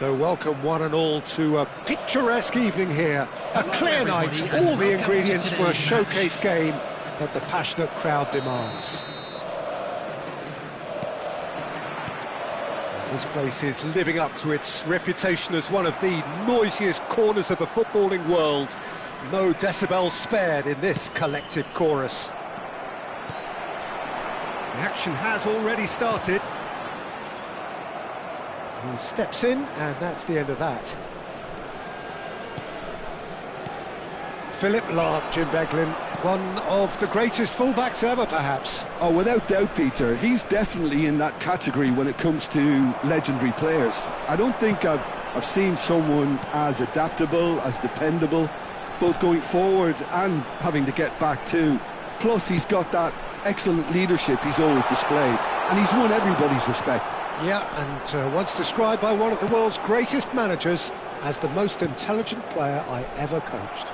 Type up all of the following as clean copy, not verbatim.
So welcome one and all to a picturesque evening here, a clear night, all the ingredients for a showcase game that the passionate crowd demands. This place is living up to its reputation as one of the noisiest corners of the footballing world. No decibels spared in this collective chorus. The action has already started. He steps in, and that's the end of that. Philip Lahm, Jim Beglin, one of the greatest fullbacks ever, perhaps. Oh, without doubt, Peter. He's definitely in that category when it comes to legendary players. I don't think I've seen someone as adaptable, as dependable, both going forward and having to get back too. Plus, he's got that excellent leadership he's always displayed, and he's won everybody's respect. Yeah, and once described by one of the world's greatest managers as the most intelligent player I ever coached.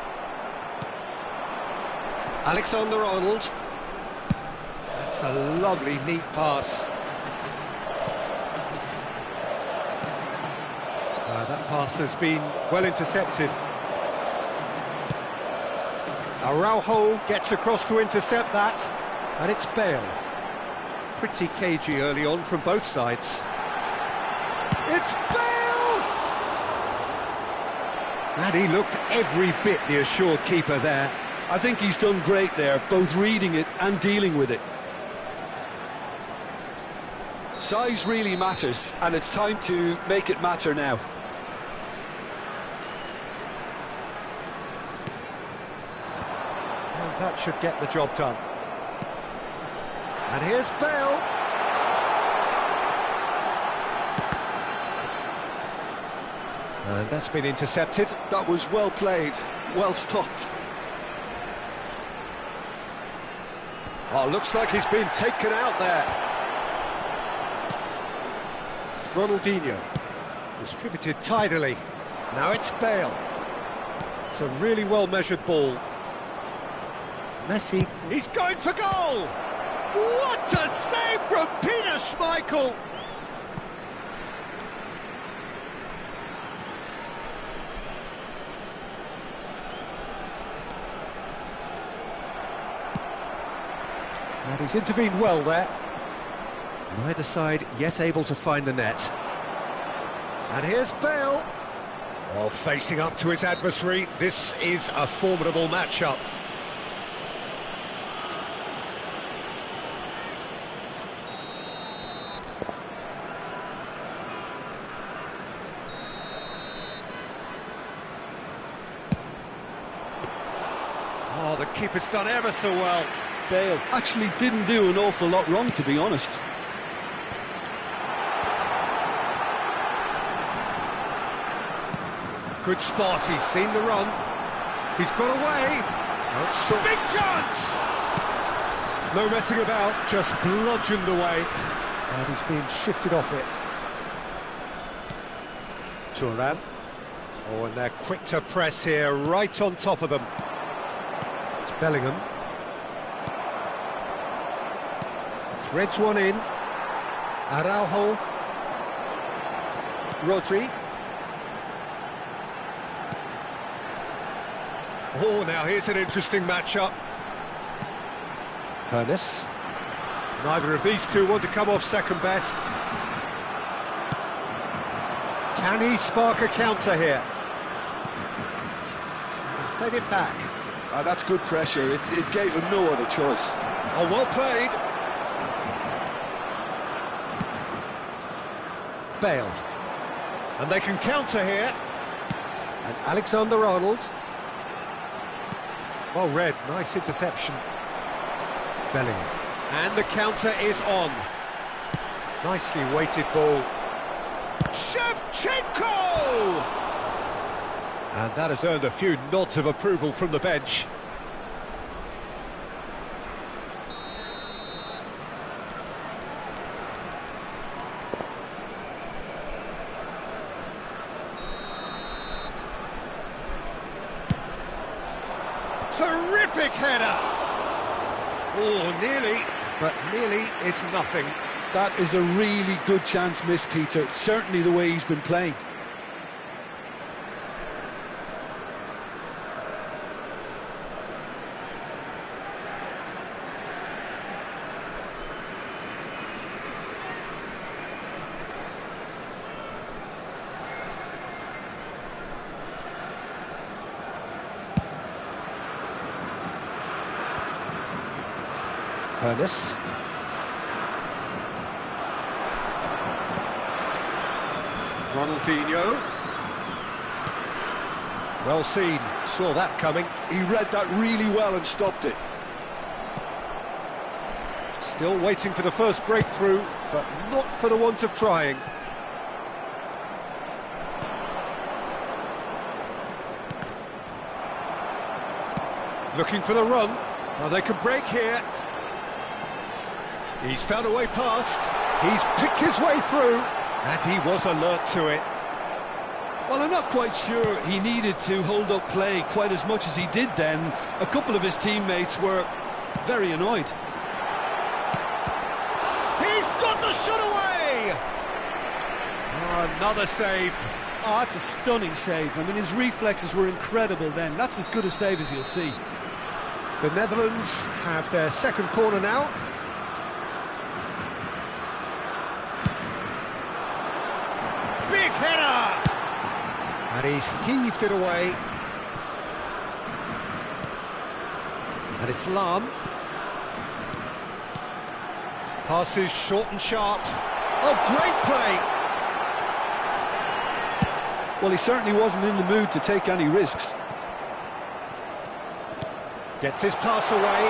Alexander-Arnold. That's a lovely, neat pass. That pass has been well intercepted. Araujo gets across to intercept that, and it's Bale. Pretty cagey early on from both sides. It's Bale! And he looked every bit the assured keeper there. I think he's done great there, both reading it and dealing with it. Size really matters, and it's time to make it matter now. That should get the job done. And here's Bale. And that's been intercepted. That was well played, well stopped. Oh, looks like he's been taken out there. Ronaldinho. Distributed tidily. Now it's Bale. It's a really well-measured ball. Messi. He's going for goal! What a save from Peter Schmeichel! And he's intervened well there. Neither side yet able to find the net. And here's Bale. Oh, facing up to his adversary. This is a formidable matchup. Oh, the keeper's done ever so well. Bale actually didn't do an awful lot wrong, to be honest. Good spot, he's seen the run. He's got away. Big chance! No messing about, just bludgeoned away. And he's being shifted off it. Turan. Oh, and they're quick to press here, right on top of them. It's Bellingham. Threads one in. Araujo. Rodri. Oh, now here's an interesting matchup. Hernes. Neither of these two want to come off second best. Can he spark a counter here? He's played it back. That's good pressure. It gave him no other choice. Oh, well played. Bale. And they can counter here. And Alexander-Arnold. Well read, nice interception. Bellingham. And the counter is on. Nicely weighted ball. Shevchenko! And that has earned a few nods of approval from the bench. Terrific header! Oh, nearly, but nearly is nothing. That is a really good chance missed, Peter. Certainly the way he's been playing. Hernes. Ronaldinho. Well seen, saw that coming. He read that really well and stopped it. Still waiting for the first breakthrough, but not for the want of trying. Looking for the run. Oh, they could break here. He's found a way past. He's picked his way through. And he was alert to it. Well, I'm not quite sure he needed to hold up play quite as much as he did then. A couple of his teammates were very annoyed. He's got the shot away! Oh, another save. Oh, that's a stunning save. I mean, his reflexes were incredible then. That's as good a save as you'll see. The Netherlands have their second corner now. Big header! And he's heaved it away. And it's Lahm. Passes short and sharp. Oh, great play! Well, he certainly wasn't in the mood to take any risks. Gets his pass away.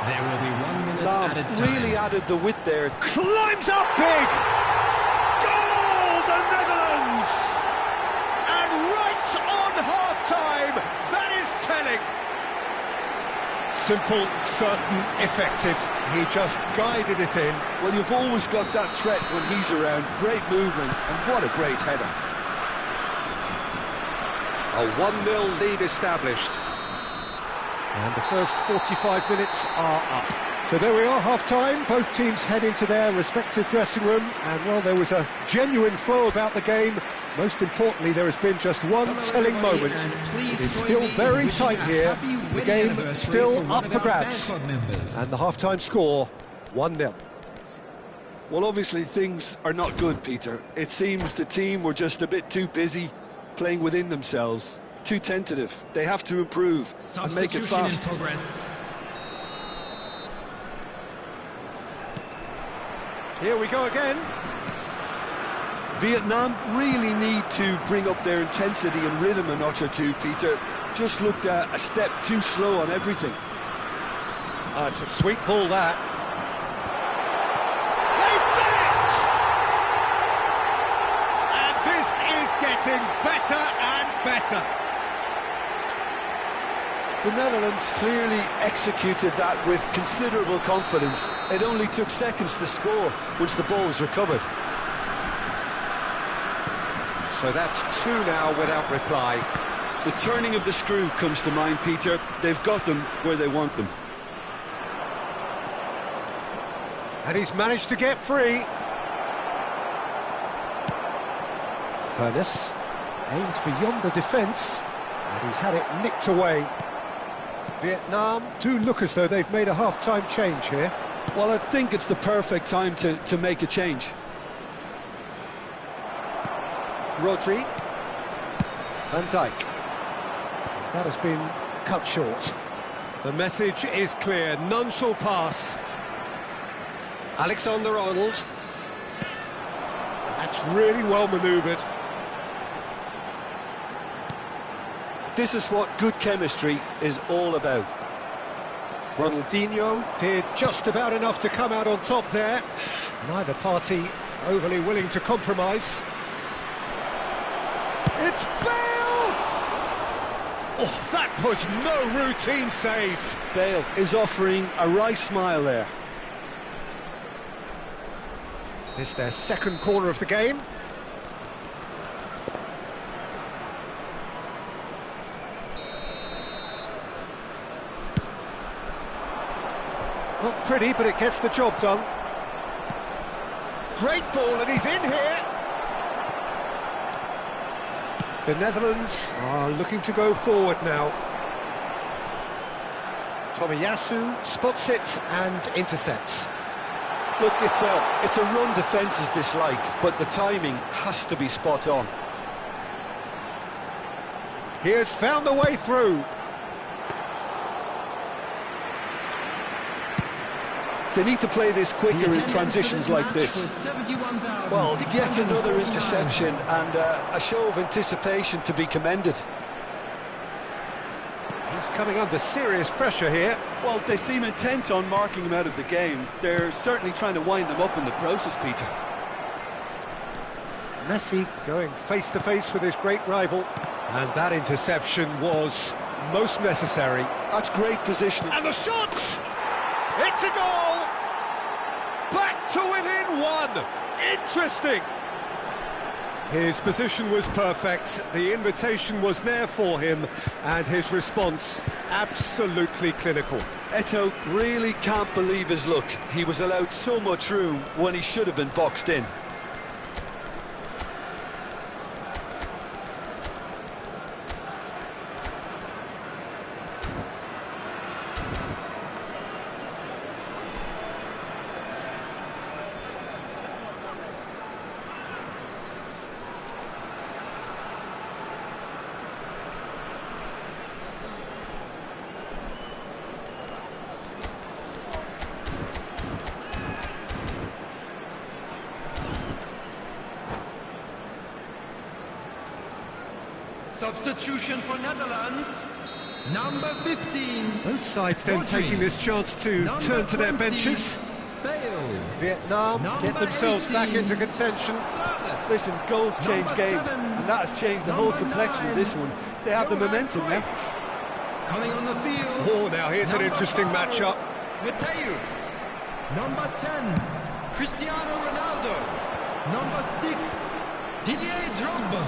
There will be 1 minute Lam added time. really added the width there. Climbs up big! Goal, the Netherlands! And right on half-time, that is telling. Simple, certain, effective. He just guided it in. Well, you've always got that threat when he's around. Great movement, and what a great header. A 1-0 lead established. And the first 45 minutes are up. So there we are, half-time. Both teams head into their respective dressing room. And, well, there was a genuine flow about the game. Most importantly, there has been just one telling moment. It is still very tight here. The game still up for grabs. And the half-time score, 1-0. Well, obviously things are not good, Peter. It seems the team were just a bit too busy playing within themselves, too tentative. They have to improve and make it fast. Here we go again. Vietnam really need to bring up their intensity and rhythm a notch or two, Peter. Just looked a step too slow on everything. It's a sweet ball, that. They've done it! And this is getting better and better. The Netherlands clearly executed that with considerable confidence. It only took seconds to score once the ball was recovered. So that's 2 now without reply. The turning of the screw comes to mind, Peter. They've got them where they want them. And he's managed to get free. Hernus aimed beyond the defence, and he's had it nicked away. Vietnam do look as though they've made a half-time change here. Well, I think it's the perfect time to make a change. Rodri. Van Dijk. That has been cut short. The message is clear, none shall pass. Alexander-Arnold. That's really well manoeuvred. This is what good chemistry is all about. Ronaldinho did just about enough to come out on top there. Neither party overly willing to compromise. It's Bale! Oh, that was no routine save. Bale is offering a wry smile there. It's their second corner of the game. Not pretty, but it gets the job done. Great ball, and he's in here. The Netherlands are looking to go forward now. Tomiyasu spots it and intercepts. Look, it's a run defence is dislike, but the timing has to be spot on. He has found the way through. They need to play this quicker in transitions like this. Well, yet another interception and a show of anticipation to be commended. He's coming under serious pressure here. Well, they seem intent on marking him out of the game. They're certainly trying to wind him up in the process, Peter. Messi going face-to-face with his great rival. And that interception was most necessary. That's great positioning. And the shot! It's a goal! Back to within 1! Interesting! His position was perfect, the invitation was there for him, and his response absolutely clinical. Eto'o really can't believe his luck. He was allowed so much room when he should have been boxed in. Substitution for Netherlands. Number 15. Both sides then Rodri. taking this chance to Number turn to their 20, benches. Bale. Vietnam Number get themselves back 18. into contention. Listen, goals change Number games, 7. and that has changed the whole Number complexion of 9. this one. They have the momentum now. Coming on the field. Oh, now here's an Number interesting 5, matchup. Mateus. Number 10, Cristiano Ronaldo. Number 6, Didier Drogba.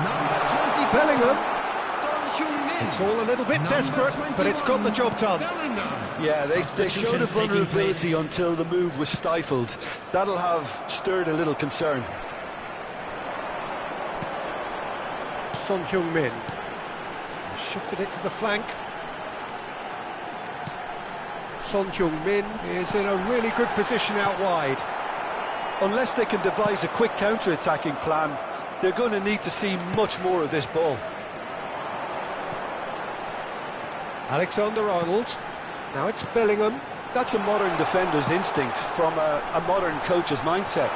Number 24, Bellingham. Son Heung-min. It's all a little bit Number desperate, but it's got the 21, job done. Bellingham. Yeah, they showed a Substitutions taking vulnerability place. until the move was stifled. That'll have stirred a little concern. Son Heung-min shifted it to the flank. Son Heung-min is in a really good position out wide. Unless they can devise a quick counter-attacking plan, they're going to need to see much more of this ball. Alexander-Arnold. Now it's Bellingham. That's a modern defender's instinct from a modern coach's mindset.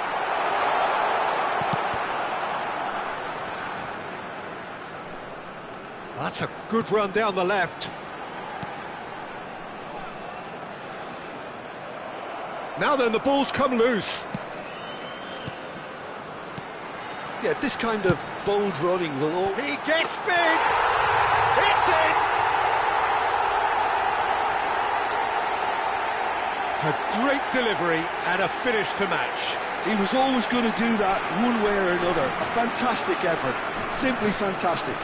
That's a good run down the left. Now then, the ball's come loose. Yeah, this kind of bold running will all... He gets big. It's in. A great delivery and a finish to match. He was always going to do that one way or another. A fantastic effort. Simply fantastic.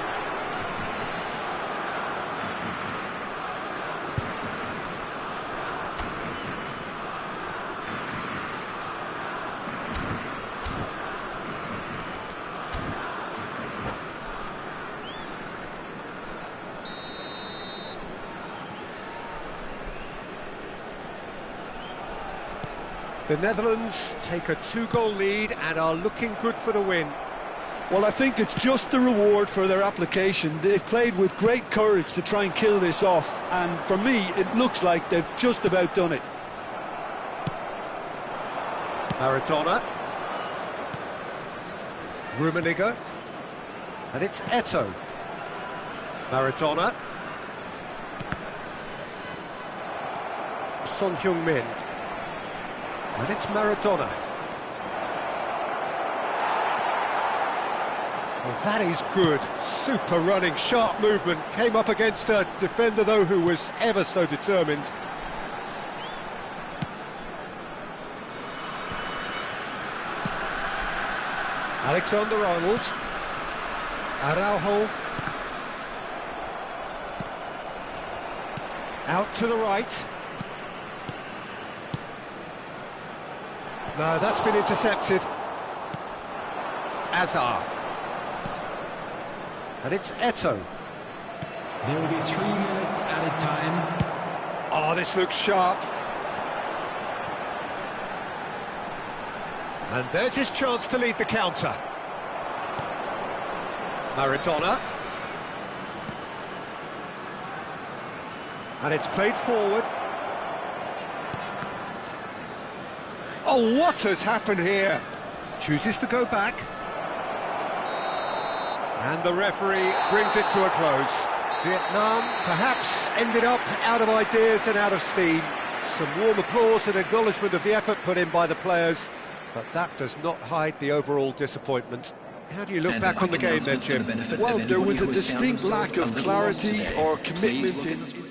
The Netherlands take a 2-goal lead and are looking good for the win. Well, I think it's just the reward for their application. They've played with great courage to try and kill this off, and for me, it looks like they've just about done it. Maradona. Rummenigge. And it's Eto'o. Maradona. Son Heung-min. And it's Maradona. Well, that is good. Super running, sharp movement. Came up against a defender, though, who was ever so determined. Alexander-Arnold. Araujo. Out to the right. No, that's been intercepted. Azar. And it's Eto'o. There will be 3 minutes added time. Oh, this looks sharp. And there's his chance to lead the counter. Maradona. And it's played forward. Oh, what has happened here? Chooses to go back. And the referee brings it to a close. Vietnam perhaps ended up out of ideas and out of steam. Some warm applause and acknowledgement of the effort put in by the players, but that does not hide the overall disappointment. How do you look back on the game then, Jim? Well, there was a distinct lack of clarity or commitment in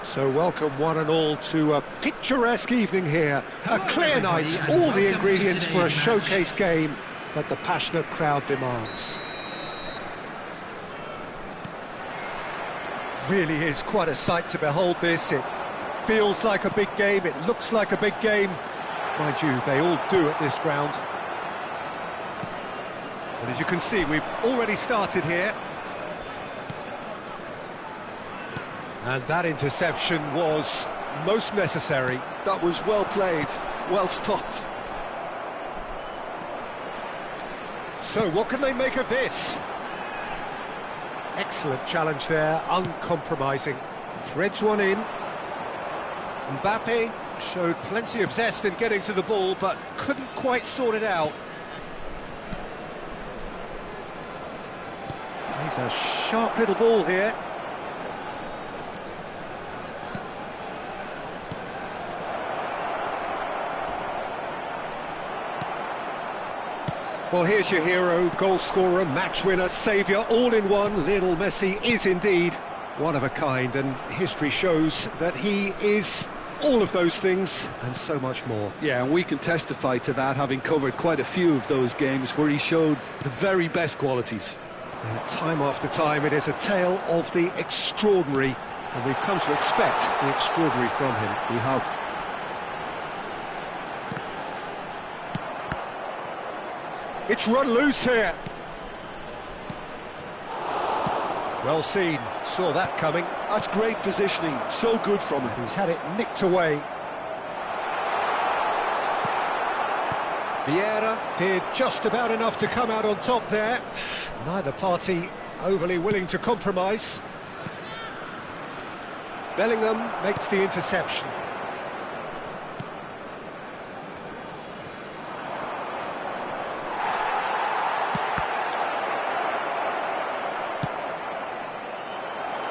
So welcome one and all to a picturesque evening here. A clear night, all the ingredients for a showcase game that the passionate crowd demands. Really is quite a sight to behold this. It feels like a big game, it looks like a big game. Mind you, they all do at this ground. And as you can see, we've already started here. And that interception was most necessary. That was well played, well stopped. So what can they make of this? Excellent challenge there, uncompromising. Threads one in. Mbappe showed plenty of zest in getting to the ball, but couldn't quite sort it out. He's a sharp little ball here. Well, here's your hero, goal scorer, match winner, saviour, all in one. Lionel Messi is indeed one of a kind, and history shows that he is all of those things and so much more. Yeah, and we can testify to that, having covered quite a few of those games where he showed the very best qualities. Time after time, it is a tale of the extraordinary, and we've come to expect the extraordinary from him. We have. It's run loose here. Well seen, saw that coming. That's great positioning, so good from him. He's had it nicked away. Vieira did just about enough to come out on top there. Neither party overly willing to compromise. Bellingham makes the interception.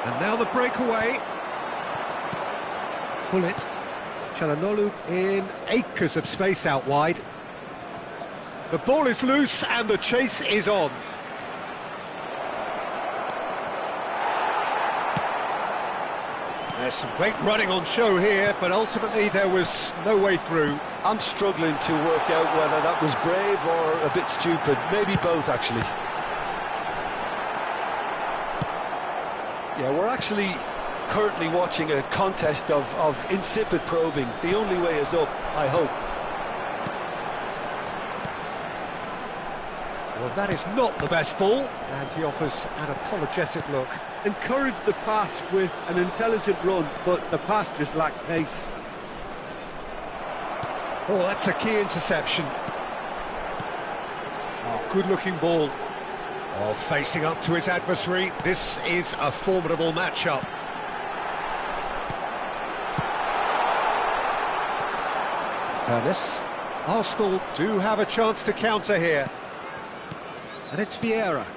And now the breakaway. Pull it. Çalhanoğlu in acres of space out wide. The ball is loose and the chase is on. There's some great running on show here, but ultimately there was no way through. I'm struggling to work out whether that was brave or a bit stupid. Maybe both, actually. Yeah, we're actually currently watching a contest of insipid probing. The only way is up, I hope. Well, that is not the best ball, and he offers an apologetic look. Encouraged the pass with an intelligent run, but the pass just lacked pace. Oh, that's a key interception. Oh, good-looking ball. Oh, facing up to his adversary. This is a formidable matchup. Ernest. Arsenal do have a chance to counter here. And it's Vieira.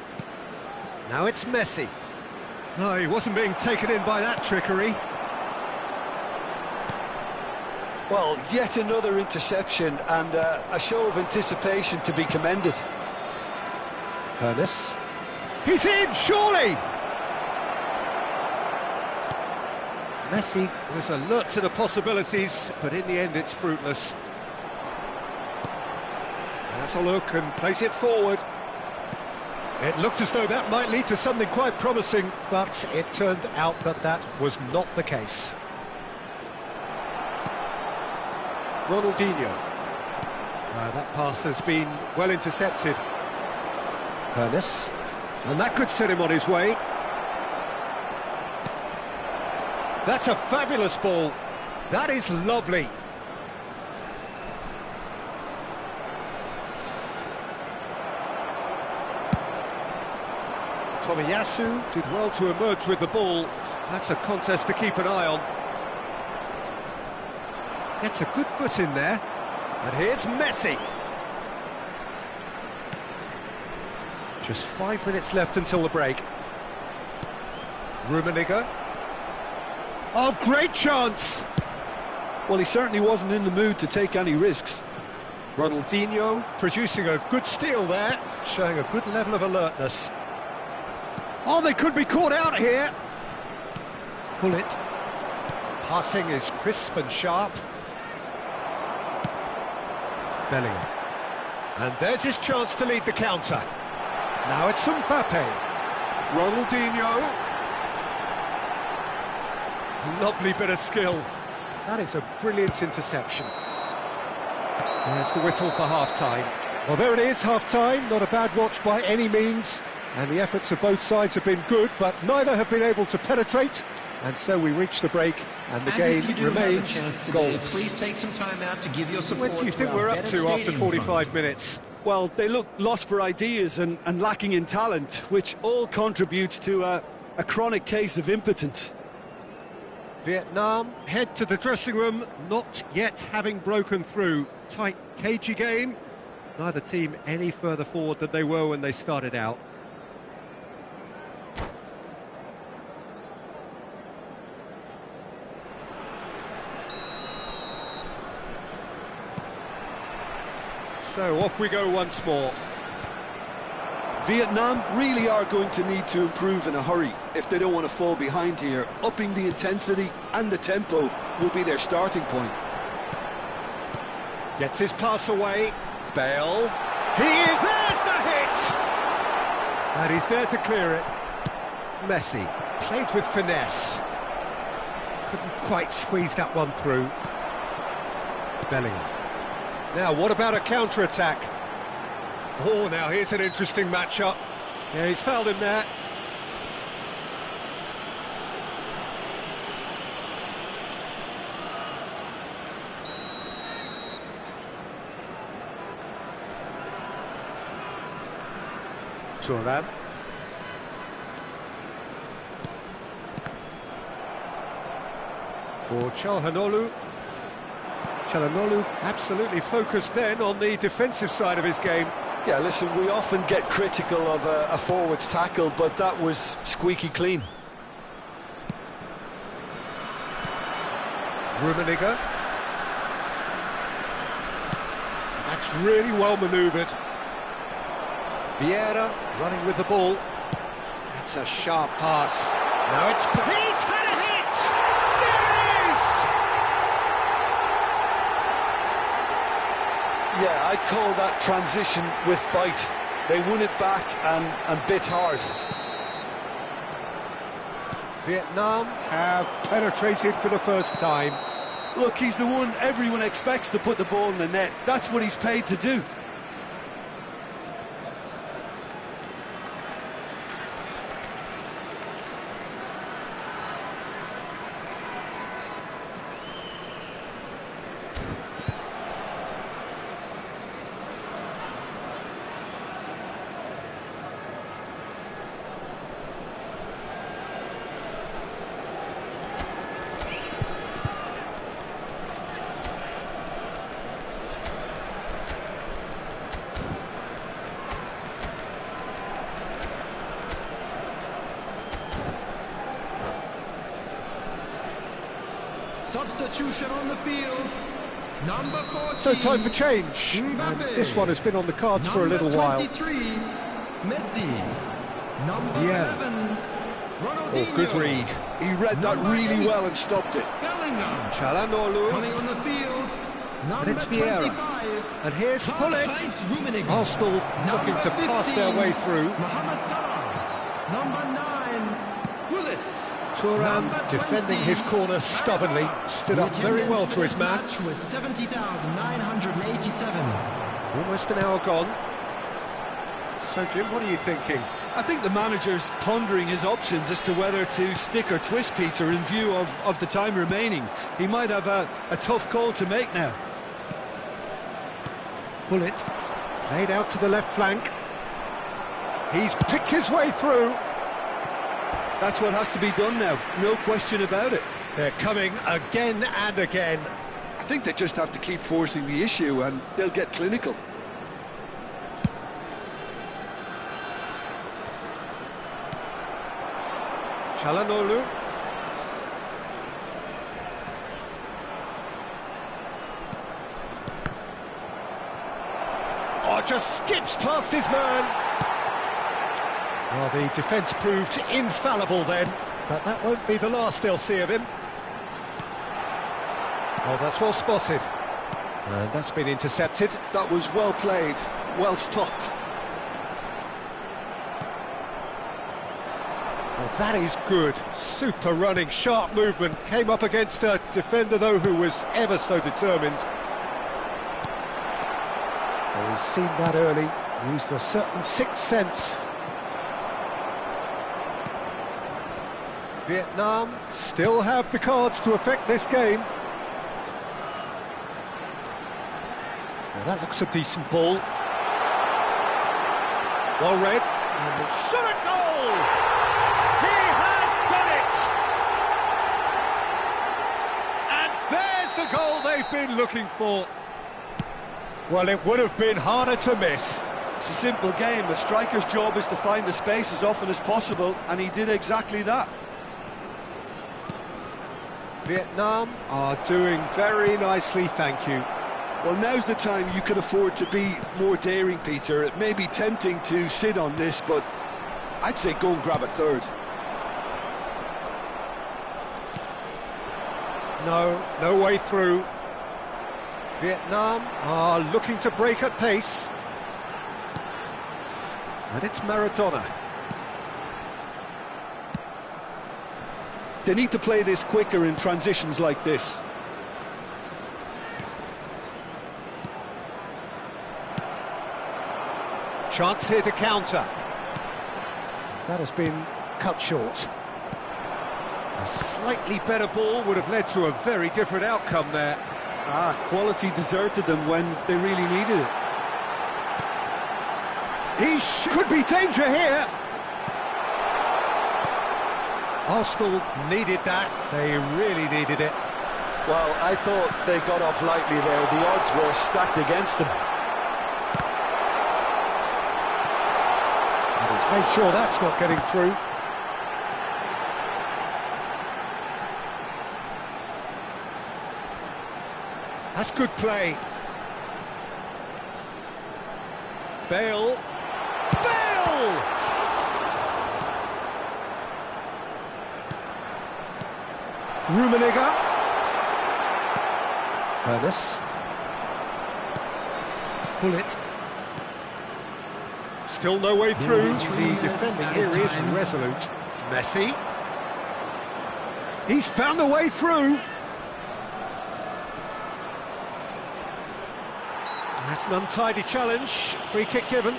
Now it's Messi. No, he wasn't being taken in by that trickery. Well, yet another interception and a show of anticipation to be commended. Ernest. He's in, surely! Messi was alert to the possibilities, but in the end it's fruitless. Has a look and plays it forward. It looked as though that might lead to something quite promising, but it turned out that that was not the case. Ronaldinho. That pass has been well intercepted. Ernest. And that could set him on his way. That's a fabulous ball. That is lovely. Tomiyasu did well to emerge with the ball. That's a contest to keep an eye on. Gets a good foot in there. And here's Messi. Just 5 minutes left until the break. Rummenigge. Oh, great chance! Well, he certainly wasn't in the mood to take any risks. Ronaldinho producing a good steal there, showing a good level of alertness. Oh, they could be caught out here. Pull it. Passing is crisp and sharp. Bellingham. And there's his chance to lead the counter. Now it's Mbappe. Ronaldinho. Lovely bit of skill. That is a brilliant interception. There's the whistle for half-time. Well, there it is, half-time. Not a bad watch by any means. And the efforts of both sides have been good, but neither have been able to penetrate. And so we reach the break, and the game remains goalless. Please take some time out to give your support. What do you think we're up to after 45 minutes? Well, they look lost for ideas and lacking in talent, which all contributes to a chronic case of impotence. Vietnam head to the dressing room, not yet having broken through. Tight, cagey game. Neither team any further forward than they were when they started out. So off we go once more. Vietnam really are going to need to improve in a hurry if they don't want to fall behind here. Upping the intensity and the tempo will be their starting point. Gets his pass away. Bale. There's the hit! And he's there to clear it. Messi played with finesse. Couldn't quite squeeze that one through. Bellingham. Now, what about a counter-attack? Oh, now here's an interesting matchup. Yeah, he's fouled him there. Thuram. For Çalhanoğlu. Çalhanoğlu absolutely focused then on the defensive side of his game. Yeah, listen, we often get critical of a forward's tackle, but that was squeaky clean. Rummenigge. That's really well manoeuvred. Vieira running with the ball. That's a sharp pass. Now it's... He's had a hit! There it is! Yeah, I'd call that transition with bite. They won it back and bit hard. Vietnam have penetrated for the first time. Look, he's the one everyone expects to put the ball in the net. That's what he's paid to do. Substitution on the field. Number 14. So time for change. And this one has been on the cards for a little while. Number 23, Messi. Number Yeah. 11, Ronaldinho. Oh, good read. He read that Number really 8, well and stopped it. Bellingham. Çalhanoğlu. Coming on the field. Number it's Vieira. 25. And here's Hullet. Rummenigge. Arsenal looking to pass their way through. Mohamed Salah. Number 9, Hullet. Thuram Number defending 20, his corner stubbornly, stood up very well to his man. Match was 70,987. Almost an hour gone. So Jim, what are you thinking? I think the manager's pondering his options as to whether to stick or twist Peter in view of the time remaining. He might have a tough call to make now. Hullet played out to the left flank. He's picked his way through. That's what has to be done now, no question about it. They're coming again and again. I think they just have to keep forcing the issue and they'll get clinical. Çalhanoğlu. Oh, just skips past his man. Well, the defence proved infallible then, but that won't be the last they'll see of him. Oh, that's well spotted. And that's been intercepted. That was well played, well stopped. Well, that is good. Super running, sharp movement. Came up against a defender, though, who was ever so determined. Well, he's seen that early. Used a certain sixth sense. Vietnam still have the cards to affect this game. Now that looks a decent ball. Well read. And it's shot a goal! He has done it! And there's the goal they've been looking for. Well, it would have been harder to miss. It's a simple game. A striker's job is to find the space as often as possible, and he did exactly that. Vietnam are doing very nicely, thank you. Well, now's the time you can afford to be more daring, Peter. It may be tempting to sit on this, but I'd say go and grab a third. No way through. Vietnam are looking to break at pace. And it's Maradona. They need to play this quicker in transitions like this. Chance here to counter. That has been cut short. A slightly better ball would have led to a very different outcome there. Quality deserted them when they really needed it. He could be danger here. Arsenal needed that. They really needed it. Well, I thought they got off lightly there. The odds were stacked against them. And he's made sure that's not getting through. That's good play. Bale. Bale! Rummenigge. Ernest. Hullet. Still no way through. The defending here is resolute. Messi. He's found a way through. That's an untidy challenge. Free kick given.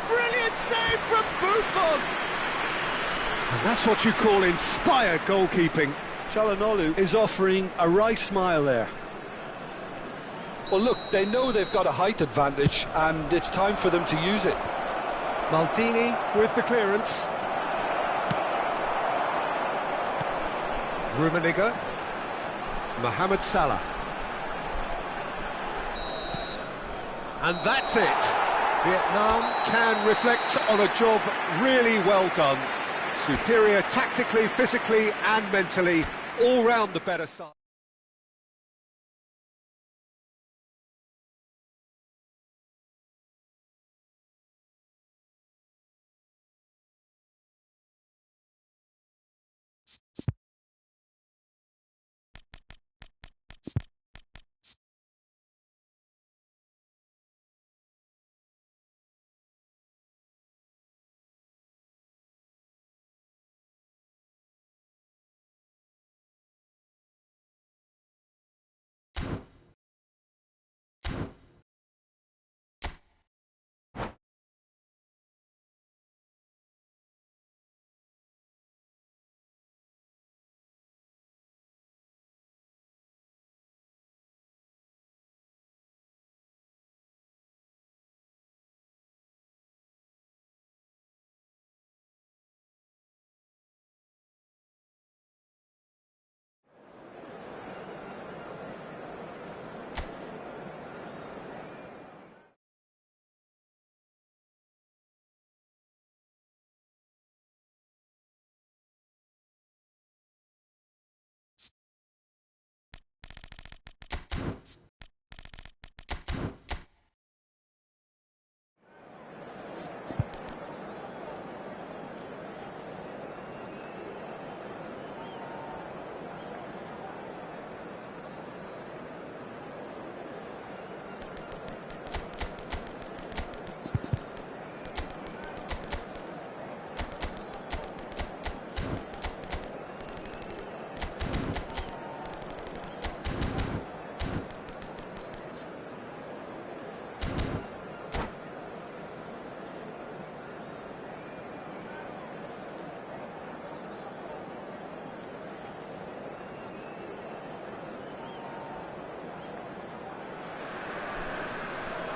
Brilliant save from Buffon! And that's what you call inspired goalkeeping. Çalhanoğlu is offering a right smile there. Well, look, they know they've got a height advantage, and it's time for them to use it. Maldini with the clearance. Rummenigge. Mohamed Salah. And that's it. Vietnam can reflect on a job really well done. Superior tactically, physically and mentally, all round the better side.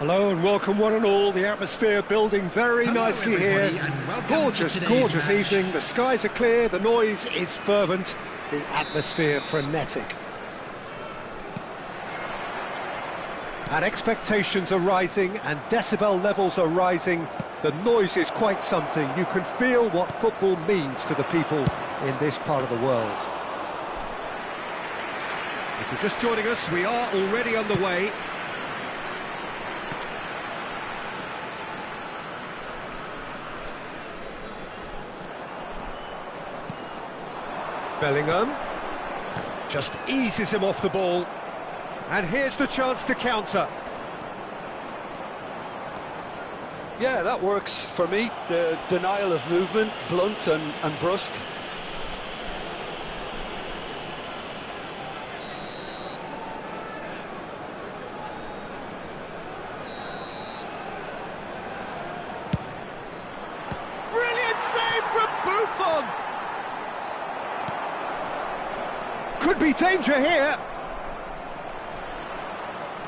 Hello and welcome one and all. The atmosphere building very nicely here. Gorgeous, gorgeous evening. The skies are clear, the noise is fervent, the atmosphere frenetic. And expectations are rising and decibel levels are rising. The noise is quite something. You can feel what football means to the people in this part of the world. If you're just joining us, we are already underway. Bellingham just eases him off the ball, and here's the chance to counter. Yeah, that works for me. The denial of movement, blunt and brusque. Brilliant save from Buffon! Could be danger here.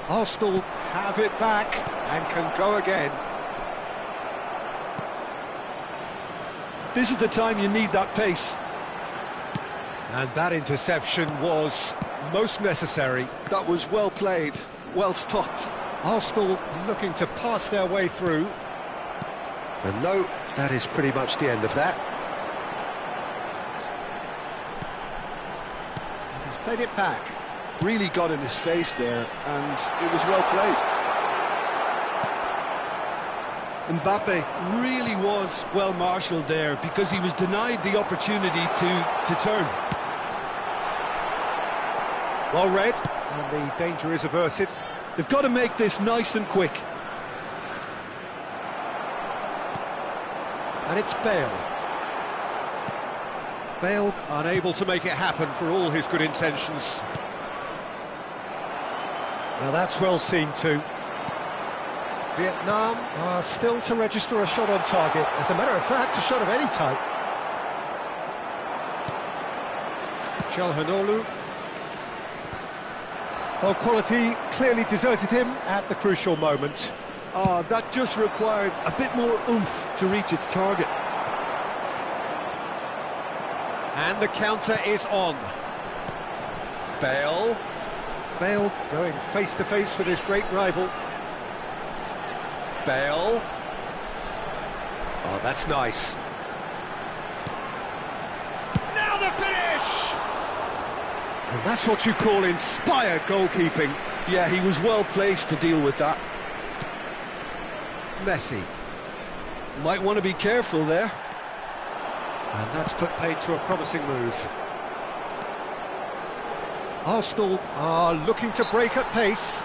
Arsenal have it back and can go again. This is the time you need that pace. And that interception was most necessary. That was well played, well stopped. Arsenal looking to pass their way through. And no, that is pretty much the end of that. He's played it back. Really got in his face there, and it was well played. Mbappe really was well marshalled there because he was denied the opportunity to turn. Well read, and the danger is averted. They've got to make this nice and quick. And it's Bale. Bale unable to make it happen for all his good intentions. Now that's well seen too. Vietnam are still to register a shot on target. As a matter of fact, a shot of any type. Calhanoglu. Well, quality clearly deserted him at the crucial moment. That just required a bit more oomph to reach its target. And the counter is on. Bale. Bale going face-to-face with his great rival. Bale. Oh, that's nice. Now the finish! And that's what you call inspired goalkeeping. Yeah, he was well placed to deal with that. Messi. Might want to be careful there. And that's put paid to a promising move. Arsenal are looking to break at pace.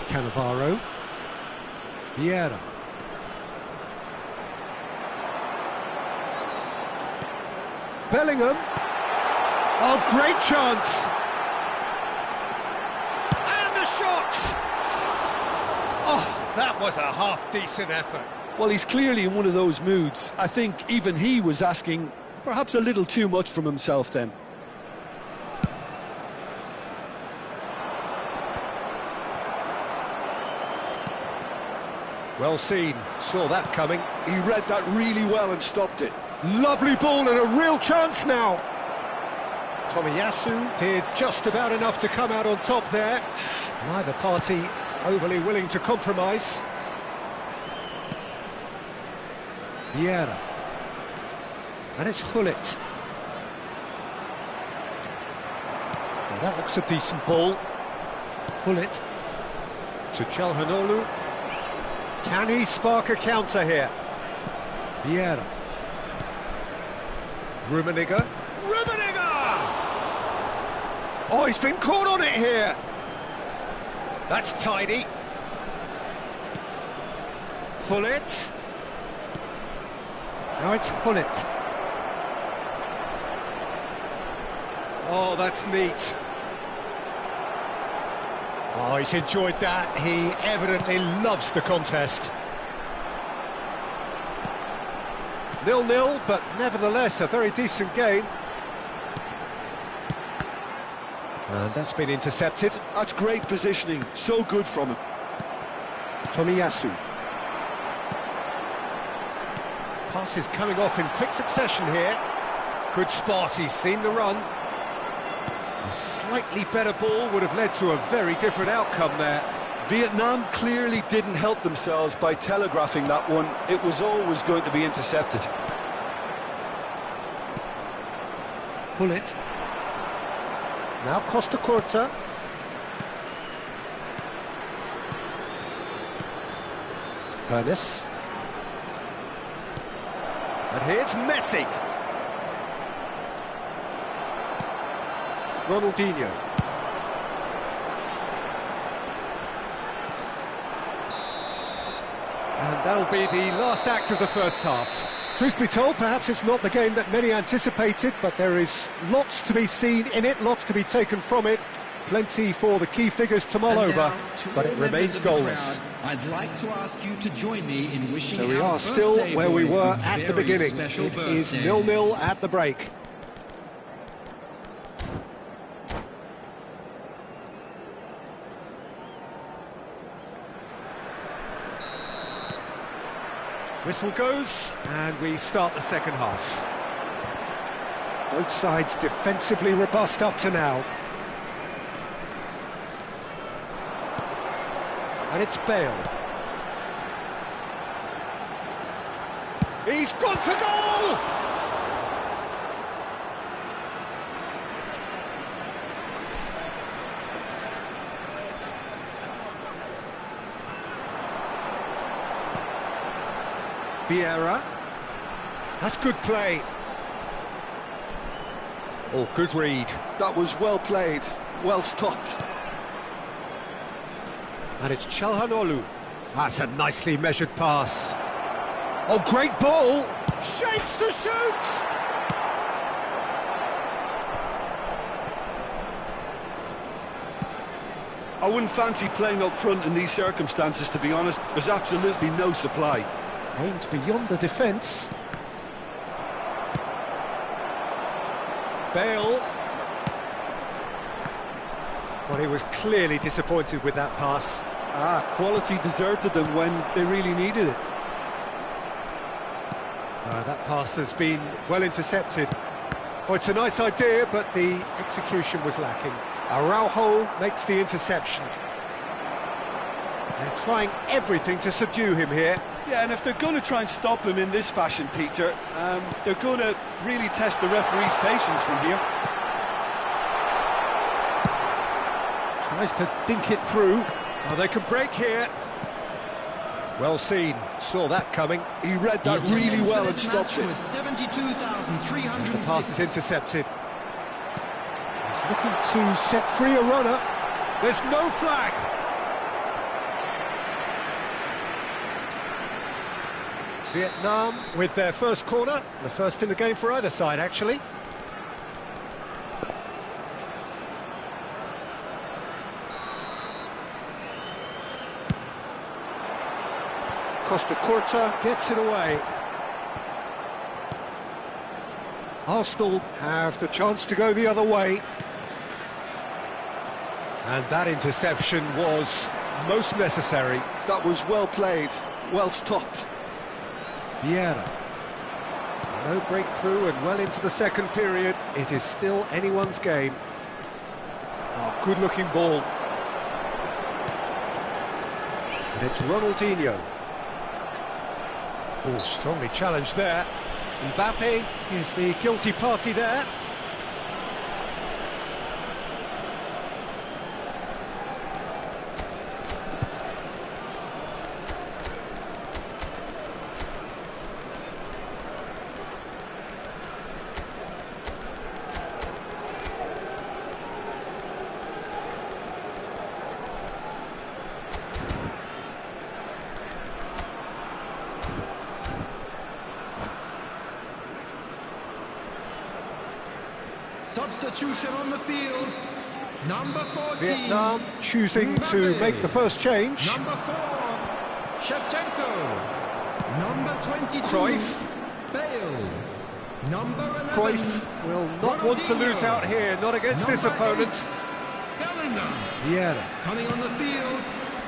Cannavaro. Vieira. Bellingham. Oh, great chance. And the shot. Oh, that was a half-decent effort. Well, he's clearly in one of those moods. I think even he was asking perhaps a little too much from himself then. Well seen, saw that coming. He read that really well and stopped it. Lovely ball and a real chance now. Tomiyasu did just about enough to come out on top there. Neither party overly willing to compromise. Vieira. And it's Gullit. Well, that looks a decent ball. Gullit to Calhanoglu. Can he spark a counter here? Vieira. Rummenigge. Rummenigge! Oh, he's been caught on it here. That's tidy. Gullit. Now it's Gullit. Oh, that's neat. Oh, he's enjoyed that. He evidently loves the contest. 0-0, but nevertheless a very decent game. And that's been intercepted. That's great positioning, so good from him. Tomiyasu. Passes coming off in quick succession here. Good spot, he's seen the run. A slightly better ball would have led to a very different outcome there. Vietnam clearly didn't help themselves by telegraphing that one. It was always going to be intercepted. Gullit. Now Costa Curta. Ernest. And here's Messi. Ronaldinho. And that'll be the last act of the first half. Truth be told, perhaps it's not the game that many anticipated, but there is lots to be seen in it, lots to be taken from it. Plenty for the key figures to mull over, but it remains goalless. I'd like to ask you to join me in wishing So we are still where we were at the beginning. It is 0-0 at the break. Whistle goes, and we start the second half. Both sides defensively robust up to now. And it's Bale. He's gone for goal! Vieira. That's good play. Oh, good read. That was well played, well stopped. And it's Calhanoglu. That's a nicely measured pass. Oh, great ball! Shapes to shoot! I wouldn't fancy playing up front in these circumstances, to be honest. There's absolutely no supply. Aimed beyond the defence. Bale. Well, he was clearly disappointed with that pass. Quality deserted them when they really needed it. That pass has been well intercepted. Well, it's a nice idea, but the execution was lacking. Araujo makes the interception. They're trying everything to subdue him here. Yeah, and if they're going to try and stop him in this fashion, Peter, they're going to really test the referee's patience from here. Tries to dink it through. Oh, they can break here. Well seen, saw that coming. He read that really well and stopped it. Was 72,300. The pass is intercepted. He's looking to set free a runner. There's no flag. Vietnam with their first corner, the first in the game for either side, actually. Costa Curta gets it away. Arsenal have the chance to go the other way. And that interception was most necessary. That was well played, well stopped. Vieira. No breakthrough and well into the second period. It is still anyone's game. Oh, good-looking ball. And it's Ronaldinho. Oh, strongly challenged there. Mbappe is the guilty party there. Substitution on the field. Number 14. Vietnam choosing to make the first change. Number 4. Shevchenko. Number 22. Cruyff. Bale. Number 11. Cruyff will not want to lose out here, not against this opponent. 8, Bellingham. Vieira. Coming on the field.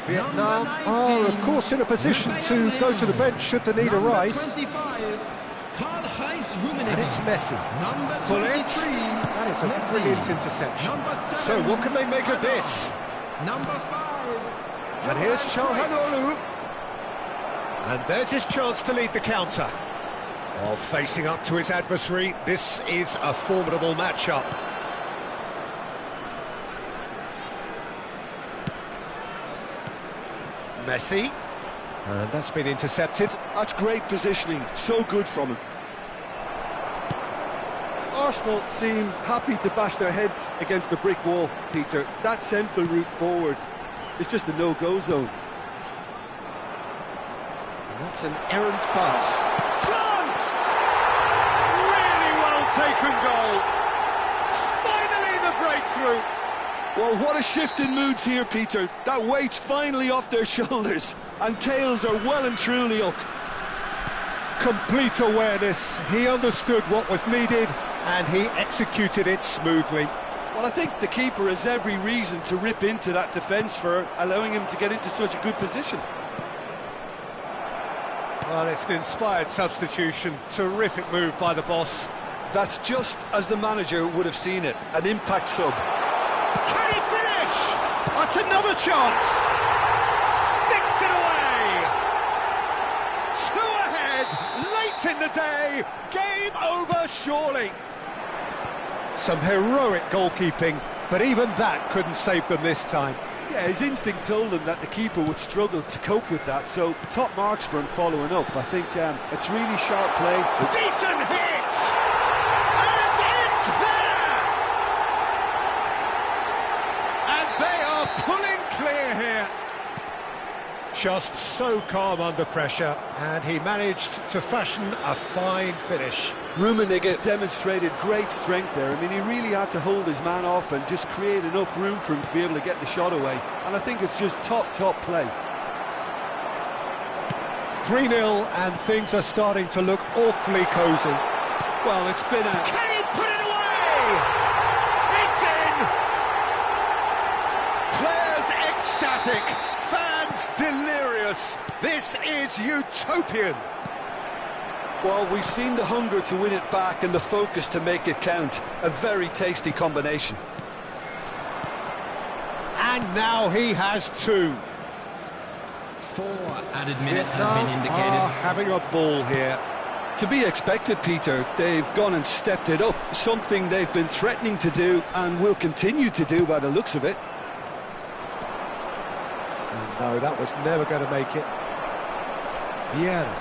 Vietnam Number are, 19, of course, in a position to go to the bench should the need Number arise. 25, Karl-Heinz Rummenigge. And it's Messi. Number Bullet. 23, That is a Messi. brilliant interception. Number 7, So what can they make of this? Number 5. And here's Çalhanoğlu. And there's his chance to lead the counter. Oh, facing up to his adversary, this is a formidable matchup. Messi. And that's been intercepted. That's great positioning, so good from him. Arsenal seem happy to bash their heads against the brick wall, Peter. That central route forward is just a no-go zone. And that's an errant pass. Chance! Really well taken goal. Finally the breakthrough. Well, what a shift in moods here, Peter. That weight's finally off their shoulders, and tails are well and truly up. Complete awareness. He understood what was needed, and he executed it smoothly. Well, I think the keeper has every reason to rip into that defence for allowing him to get into such a good position. Well, it's an inspired substitution. Terrific move by the boss. That's just as the manager would have seen it, an impact sub. Can he finish? That's another chance. Sticks it away. 2 ahead, late in the day. Game over, surely. Some heroic goalkeeping, but even that couldn't save them this time. Yeah, his instinct told him that the keeper would struggle to cope with that, so top marks for him following up. I think it's really sharp play. Decent hit! And it's there! And they are pulling clear here. Just so calm under pressure, and he managed to fashion a fine finish. Rummenigge demonstrated great strength there. I mean, he really had to hold his man off and just create enough room for him to be able to get the shot away. And I think it's just top play. 3-0, and things are starting to look awfully cosy. Well, it's been a... Can he put it away? It's in! Players ecstatic, fans delirious. This is utopian. Well, we've seen the hunger to win it back and the focus to make it count. A very tasty combination. And now he has 2. 4 added minutes has been Vietnam indicated. are having a ball here. To be expected, Peter. They've gone and stepped it up, something they've been threatening to do and will continue to do by the looks of it. And no, that was never going to make it. Vieira.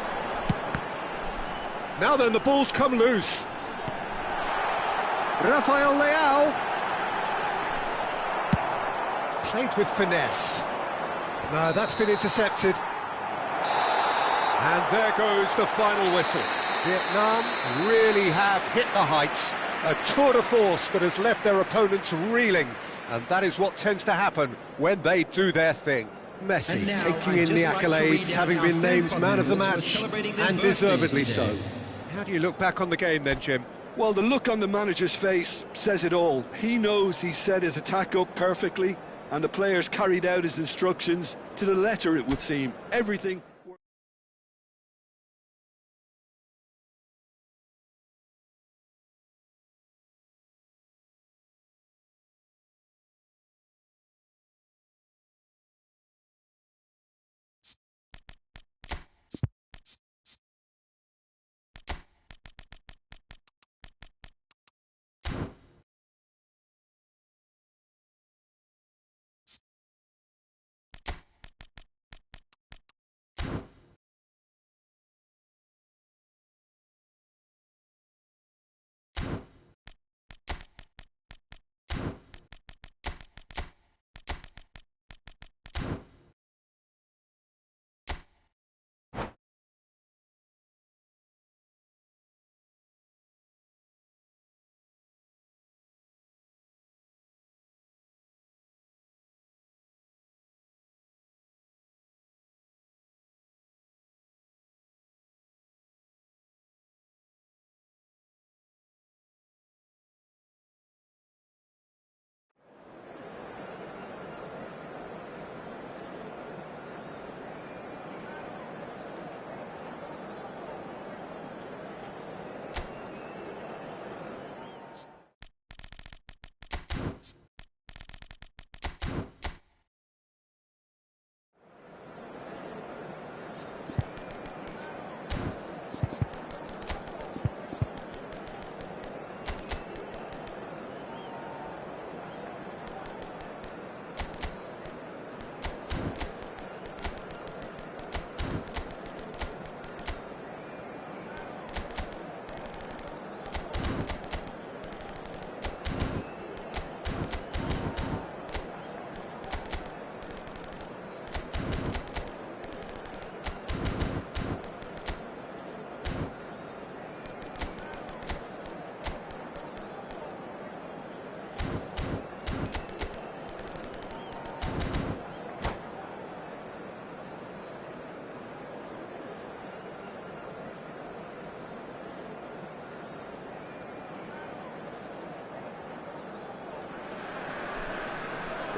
Now then, the ball's come loose. Rafael Leao. Played with finesse. No, that's been intercepted. And there goes the final whistle. Vietnam really have hit the heights. A tour de force that has left their opponents reeling. And that is what tends to happen when they do their thing. Messi taking in the accolades, having been named man of the match, and deservedly so. How do you look back on the game then, Jim? Well, the look on the manager's face says it all. He knows he set his attack up perfectly, and the players carried out his instructions to the letter, it would seem. Everything...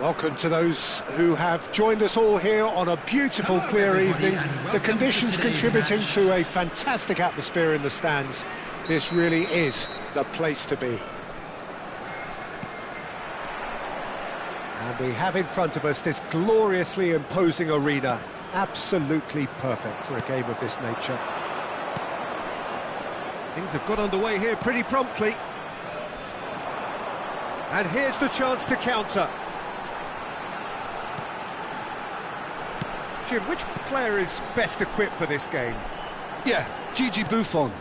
Welcome to those who have joined us all here on a beautiful, clear evening. The conditions contributing to a fantastic atmosphere in the stands. This really is the place to be. And we have in front of us this gloriously imposing arena. Absolutely perfect for a game of this nature. Things have got underway here pretty promptly. And here's the chance to counter. Jim, which player is best equipped for this game? Yeah, Gigi Buffon.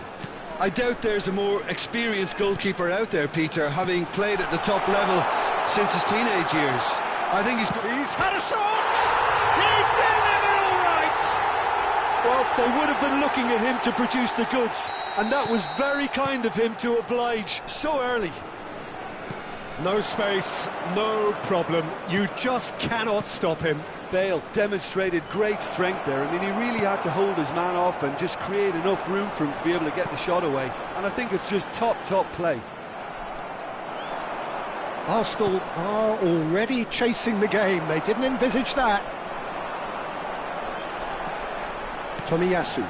I doubt there's a more experienced goalkeeper out there, Peter, having played at the top level since his teenage years. I think he's had a shot! He's delivered all right! Well, they would have been looking at him to produce the goods, and that was very kind of him to oblige so early. No space, no problem. You just cannot stop him. Bale demonstrated great strength there. I mean, he really had to hold his man off and just create enough room for him to be able to get the shot away. And I think it's just top play. Arsenal are already chasing the game. They didn't envisage that. Tomiyasu.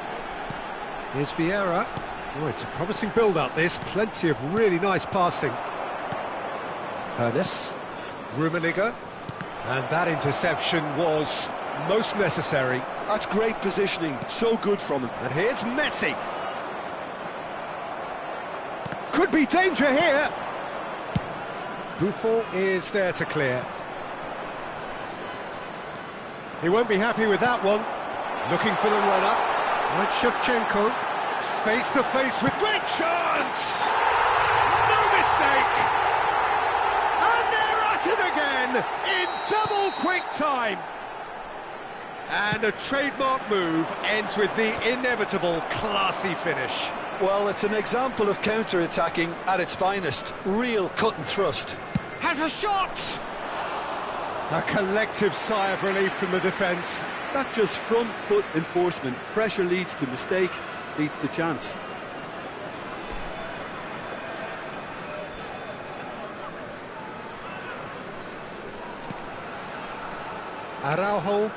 Here's Vieira. Oh, it's a promising build-up, this. Plenty of really nice passing. Ernest. Rummenigge. And that interception was most necessary. That's great positioning, so good from him. And here's Messi. Could be danger here. Buffon is there to clear. He won't be happy with that one. Looking for the run-up. Right, Shevchenko. Face to face with great chance! No mistake! And they're at it again in double quick time. And a trademark move ends with the inevitable classy finish. Well, it's an example of counter-attacking at its finest. Real cut and thrust. Has a shot! A collective sigh of relief from the defence. That's just front foot enforcement. Pressure leads to mistake, leads to chance. Araujo.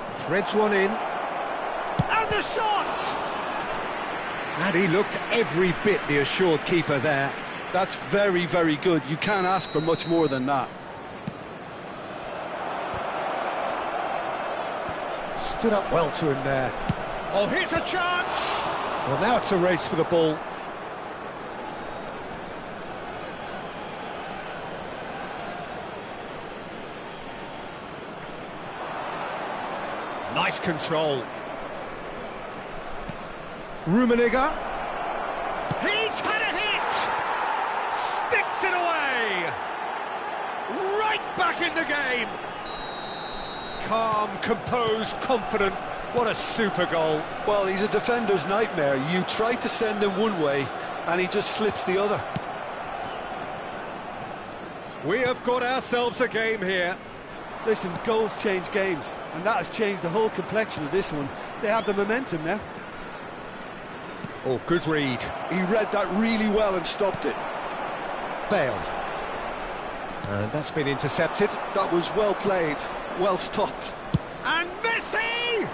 Threads one in. And the shot! And he looked every bit the assured keeper there. That's very, very good. You can't ask for much more than that. Stood up well to him there. Oh, here's a chance! Well, now it's a race for the ball. Nice control. Rummenigge. He's had a hit! Sticks it away! Right back in the game! Calm, composed, confident. What a super goal. Well, he's a defender's nightmare. You try to send him one way, and he just slips the other. We have got ourselves a game here. Listen, goals change games, and that has changed the whole complexion of this one. They have the momentum now. Oh, good read. He read that really well and stopped it. Bale. And that's been intercepted. That was well played, well stopped. And Messi!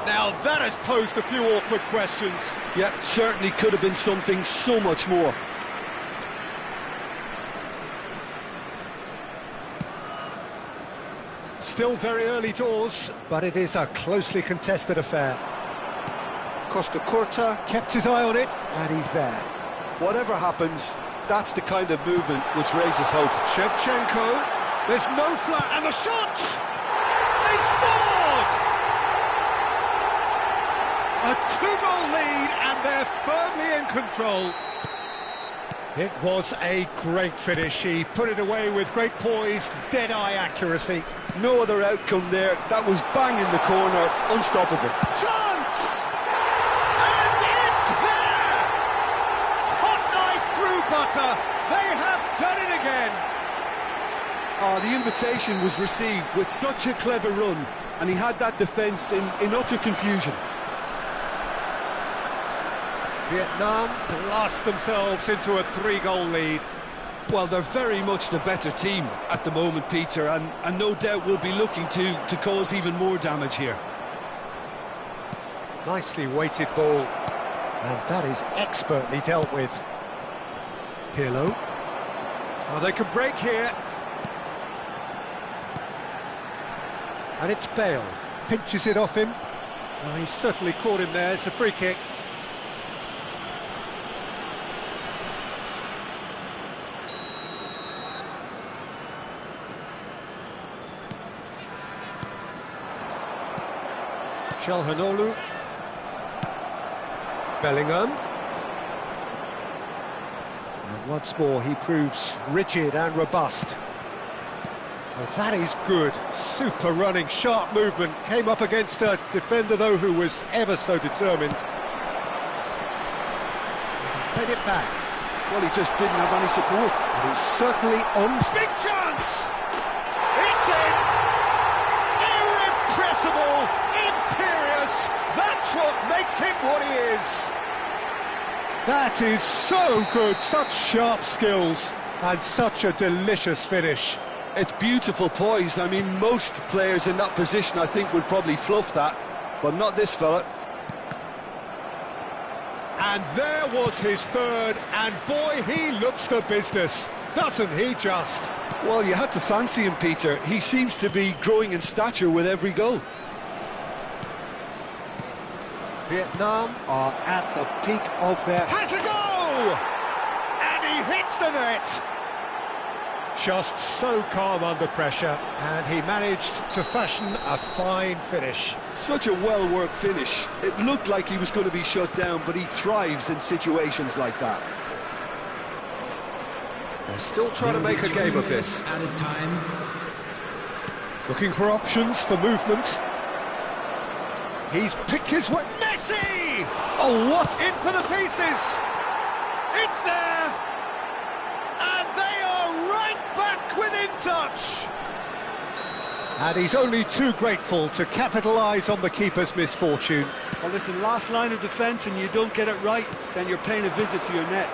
Now that has posed a few awkward questions. Yep, certainly could have been something so much more. Still very early doors, but it is a closely contested affair. Costa Curta kept his eye on it, and he's there. Whatever happens, that's the kind of movement which raises hope. Shevchenko, there's no flat, and the shot! They've scored! A two-goal lead, and they're firmly in control. It was a great finish. He put it away with great poise, dead-eye accuracy. No other outcome there. That was bang in the corner, unstoppable. Chance! And it's there! Hot knife through butter. They have done it again. Oh, the invitation was received with such a clever run, and he had that defence in utter confusion. Vietnam blast themselves into a three-goal lead. Well, they're very much the better team at the moment, Peter, and no doubt will be looking to cause even more damage here. Nicely weighted ball, and that is expertly dealt with. Pirlo. Oh, they can break here. And it's Bale. Pinches it off him. Oh, he certainly caught him there. It's a free kick. Calhanoglu. Bellingham. And once more he proves rigid and robust. Well, that is good. Super running, sharp movement. Came up against a defender, though, who was ever so determined. He's paid it back. Well, he just didn't have any support. And he's certainly on. Big chance! It's in! Irrepressible! Imperious! That's what makes him what he is! That is so good! Such sharp skills and such a delicious finish. It's beautiful poise. I mean, most players in that position, I think, would probably fluff that, but not this fella. And there was his third, and boy, he looks the business, doesn't he just? Well, you had to fancy him, Peter. He seems to be growing in stature with every goal. Vietnam are at the peak of their... Has a go! And he hits the net! Just so calm under pressure, and he managed to fashion a fine finish. Such a well-worked finish. It looked like he was going to be shut down, but he thrives in situations like that. They're still trying to make a game of this. Added time. Looking for options for movement. He's picked his way. Messi! Oh, what? In for the pieces! It's there! And they are right back within touch! And he's only too grateful to capitalise on the keeper's misfortune. Well, listen, last line of defence and you don't get it right, then you're paying a visit to your net.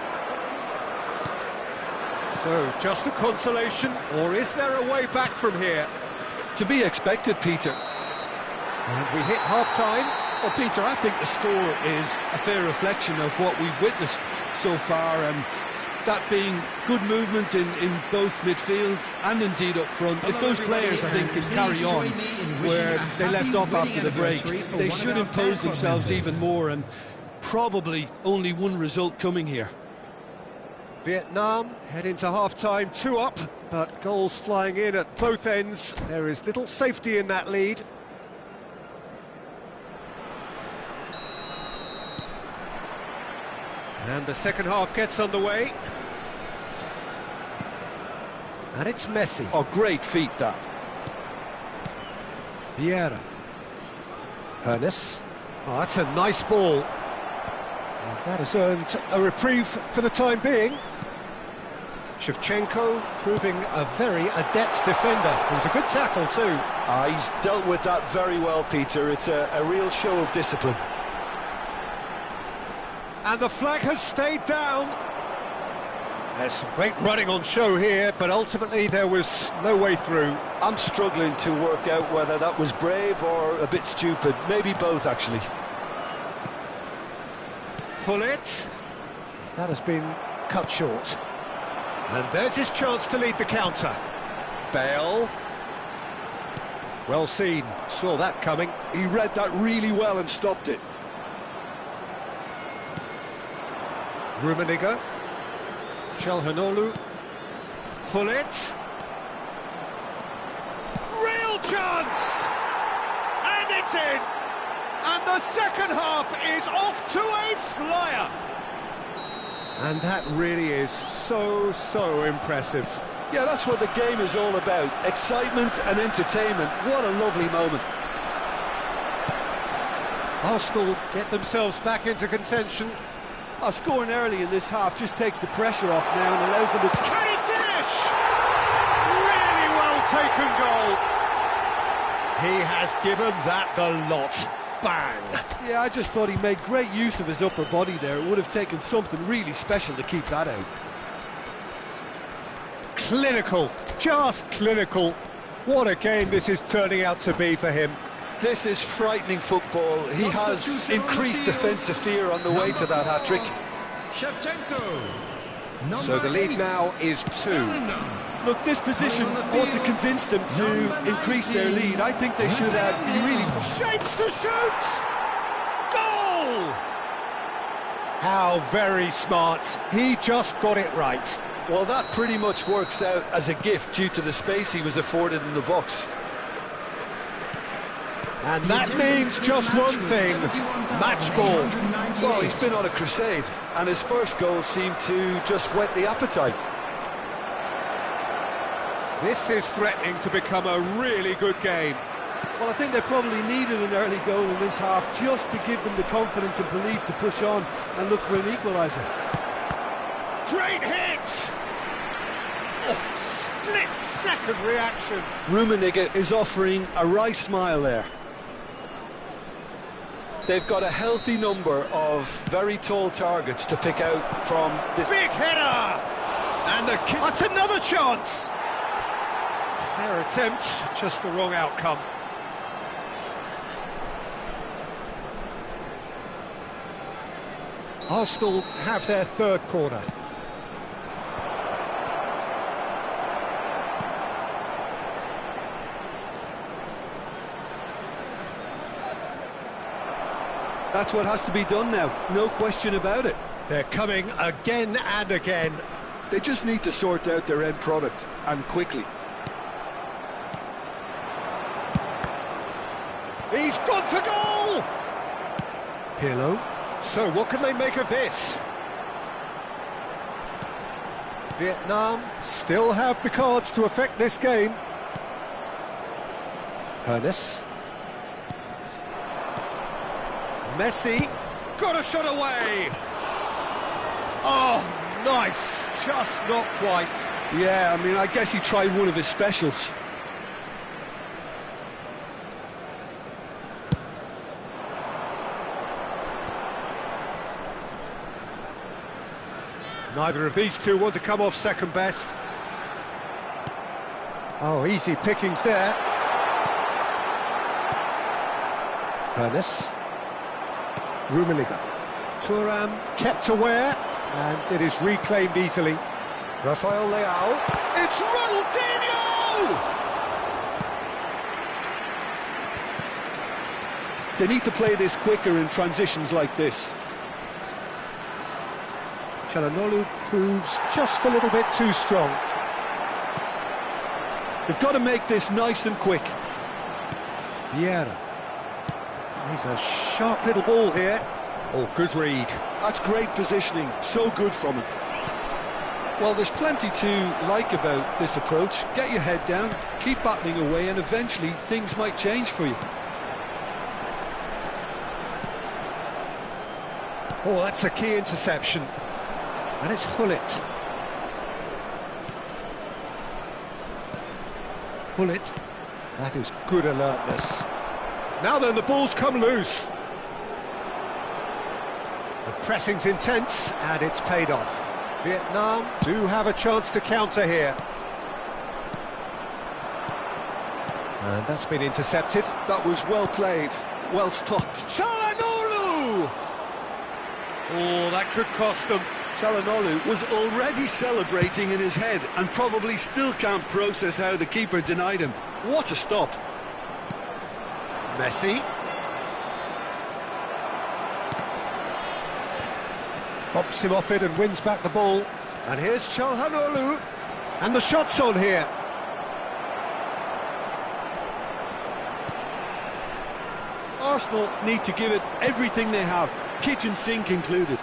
So, just a consolation, or is there a way back from here? To be expected, Peter. And we hit half-time. Well, Peter, I think the score is a fair reflection of what we've witnessed so far, and that being good movement in both midfield and indeed up front. If those players, I think, can carry on where they left off after the break, they should impose themselves even more, and probably only one result coming here. Vietnam head into half-time, 2 up, but goals flying in at both ends. There is little safety in that lead. And the second half gets underway. And it's Messi. Oh, great feat, that. Vieira. Hernes. Oh, that's a nice ball. And that has earned a reprieve for the time being. Shevchenko proving a very adept defender. It was a good tackle too. He's dealt with that very well, Peter. It's a real show of discipline. And the flag has stayed down. There's some great running on show here, but ultimately there was no way through. I'm struggling to work out whether that was brave or a bit stupid. Maybe both, actually. Pullet. That has been cut short. And there's his chance to lead the counter. Bale. Well seen, saw that coming. He read that really well and stopped it. Rummenigge. Çalhanoğlu. Pullet. Real chance! And it's in! And the second half is off to a flyer! And that really is so impressive. Yeah, that's what the game is all about. Excitement and entertainment. What a lovely moment. Arsenal get themselves back into contention. Scoring early in this half just takes the pressure off now and allows them to... Can he finish? Really well taken goal. He has given that the lot. Bang! Yeah, I just thought he made great use of his upper body there. It would have taken something really special to keep that out. Clinical, just clinical. What a game this is turning out to be for him. This is frightening football. He has increased defensive fear on the way to that hat-trick. So the lead now is 2. Look, this position ought to convince them to increase their lead. I think they should be really... Shapes to shoot! Goal! How very smart. He just got it right. Well, that pretty much works out as a gift due to the space he was afforded in the box. And that means just one thing, match ball. Well, he's been on a crusade, and his first goal seemed to just whet the appetite. This is threatening to become a really good game. Well, I think they probably needed an early goal in this half just to give them the confidence and belief to push on and look for an equaliser. Great hit! Oh, split-second reaction. Rummenigge is offering a wry smile there. They've got a healthy number of very tall targets to pick out from this... Big header! And the kick... That's another chance! Fair attempt, just the wrong outcome. Arsenal have their third corner. That's what has to be done now, no question about it. They're coming again and again. They just need to sort out their end product, and quickly. He's gone for goal! Pirlo. So what can they make of this? Vietnam still have the cards to affect this game. Hernes. Messi. Got a shot away! Oh, nice! Just not quite. Yeah, I mean, I guess he tried one of his specials. Neither of these two want to come off second best. Oh, easy pickings there. Hernes. Rummenigge. Thuram kept aware, and it is reclaimed easily. Rafael Leao. It's Ronaldinho! They need to play this quicker in transitions like this. Çalhanoğlu proves just a little bit too strong. They've got to make this nice and quick. Vieira. He's a sharp little ball here. Oh, good read. That's great positioning, so good from him. Well, there's plenty to like about this approach. Get your head down, keep battling away, and eventually things might change for you. Oh, that's a key interception. And it's Hullet. Hullet. That is good alertness. Now then, the ball's come loose. The pressing's intense, and it's paid off. Vietnam do have a chance to counter here. And that's been intercepted. That was well played, well stopped. Çalhanoğlu! Oh, that could cost them. Çalhanoğlu was already celebrating in his head and probably still can't process how the keeper denied him. What a stop. Messi. Bumps him off it and wins back the ball. And here's Çalhanoğlu. And the shot's on here. Arsenal need to give it everything they have, kitchen sink included.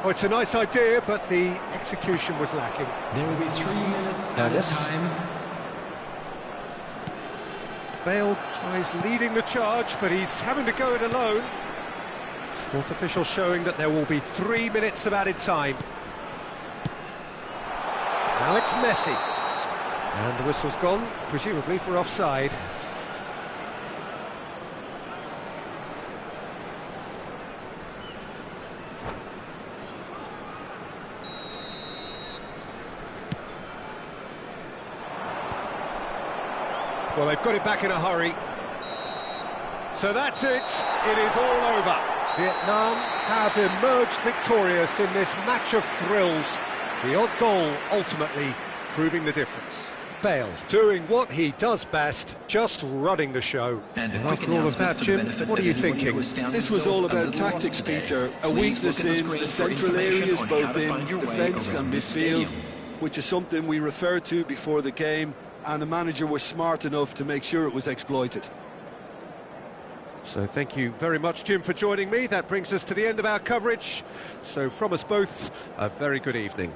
Oh, it's a nice idea, but the execution was lacking. There will be 3 minutes added time. Bale tries leading the charge, but he's having to go it alone. Fourth official showing that there will be 3 minutes of added time. Now it's Messi. And the whistle's gone, presumably for offside. Well, they've got it back in a hurry. So that's it. It is all over. Vietnam have emerged victorious in this match of thrills. The odd goal ultimately proving the difference. Bale doing what he does best, just running the show. And after all of that, Jim, what are you thinking? This was all about tactics, Peter. A weakness in the central areas, both in defence and midfield, which is something we referred to before the game, and the manager was smart enough to make sure it was exploited. So thank you very much, Jim, for joining me. That brings us to the end of our coverage. So from us both, a very good evening.